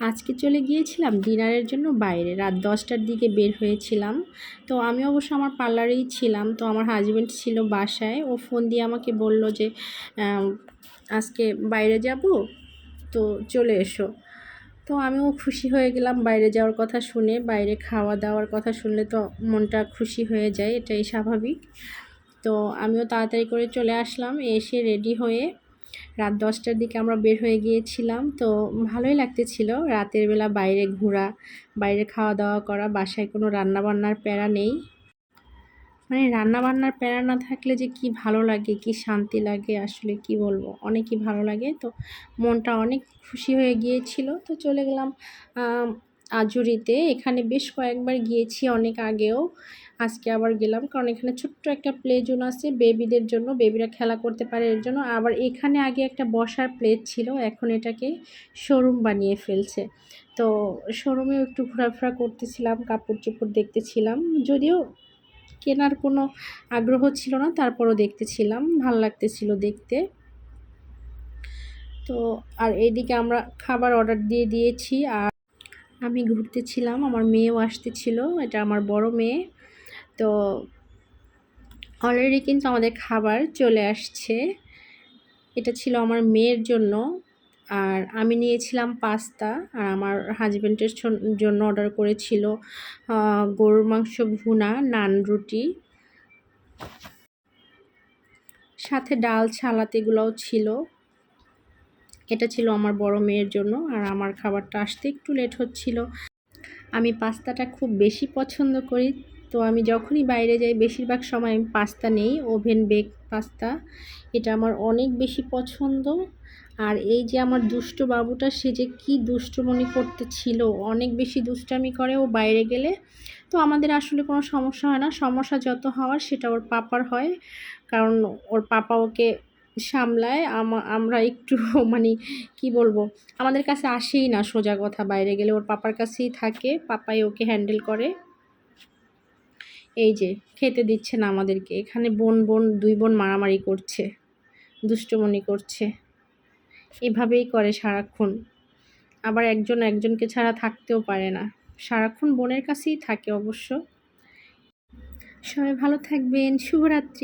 আজকে চলে গিয়েছিলাম ডিনারের জন্য বাইরে। রাত 10টার দিকে বের হয়েছিলাম। তো আমি অবশ্য আমার পার্লারেই ছিলাম। তো আমার হাসব্যান্ড ছিল বাসায়। ও ফোন দিয়ে আমাকে বলল যে আজকে বাইরে যাব, তো চলে এসো। তো আমিও খুশি হয়ে গেলাম বাইরে যাওয়ার কথা শুনে। বাইরে খাওয়া দাওয়ার কথা শুনলে তো মনটা খুশি হয়ে যায়, এটাই স্বাভাবিক। তো আমিও তাড়াতাড়ি করে চলে আসলাম। এসে রেডি হয়ে রাত 10টার দিকে আমরা বের হয়ে গিয়েছিলাম। তো ভালোই লাগতেছিল রাতের বেলা বাইরে ঘোরা, বাইরে খাওয়া দাওয়া করা। বাসায় কোনো রান্নাবান্নার প্যারা নেই। মানে রান্নাবান্নার প্যারা না থাকলে যে কি ভালো লাগে, কি শান্তি লাগে, আসলে কি বলবো, অনেকই ভালো লাগে। তো মনটা অনেক খুশি হয়ে গিয়েছিল। তো চলে গেলাম আজুরিতে। এখানে বেশ কয়েকবার গিয়েছি অনেক আগেও, আজকে আবার গেলাম কারণ এখানে ছোট্ট একটা প্লে জোন আছে বেবিদের জন্য, বেবিরা খেলা করতে পারে এর জন্য। আবার এখানে আগে একটা বসার প্লেস ছিল, এখন এটাকে শোরুম বানিয়ে ফেলছে। তো শোরুমেও একটু ঘোরাফেরা করতেছিলাম, কাপড় চোপড় দেখতেছিলাম। যদিও কেনার কোনো আগ্রহ ছিল না, তারপরও দেখতেছিলাম, ভাল লাগতেছিল দেখতে। তো আর এইদিকে আমরা খাবার অর্ডার দিয়ে দিয়েছি। আর আমি ঘুরতেছিলাম, আমার মেয়েও আসতেছিল, এটা আমার বড় মেয়ে। তো অলরেডি কিন্তু আমাদের খাবার চলে আসছে। এটা ছিল আমার মেয়ের জন্য, আর আমি নিয়েছিলাম পাস্তা। আর আমার হাজব্যান্ডের জন্য অর্ডার করেছিল গরুর মাংস ভুনা, নান, রুটি, সাথে ডাল, সালাদ এগুলোও ছিল। এটা ছিল আমার বড় মেয়ের জন্য। আর আমার খাবারটা আসতে একটু লেট হচ্ছিল। আমি পাস্তাটা খুব বেশি পছন্দ করি। তো আমি যখনই বাইরে যাই বেশিরভাগ সময় আমি পাস্তা নেই, ওভেন বেক পাস্তা। এটা আমার অনেক বেশি পছন্দ। আর এই যে আমার দুষ্ট বাবুটা, সে যে কি দুষ্টুমনি করতেছিল, অনেক বেশি দুষ্টামি করে ও বাইরে গেলে। তো আমাদের আসলে কোনো সমস্যা হয় না, সমস্যা যত হওয়ার সেটা ওর পাপার হয়, কারণ ওর পাপা ওকে সামলায়। আমরা একটু মানে কি বলবো, আমাদের কাছে আসেই না, সোজা কথা। বাইরে গেলে ওর পাপার কাছেই থাকে, পাপাই ওকে হ্যান্ডেল করে। এই যে খেতে দিচ্ছে না আমাদেরকে, এখানে দুই বোন মারামারি করছে, দুষ্টুমনি করছে, এভাবেই করে সারাক্ষণ। আবার একজন একজনকে ছাড়া থাকতেও পারে না, সারাক্ষণ বোনের কাছেই থাকে অবশ্য। সবাই ভালো থাকবেন, শুভরাত্রি।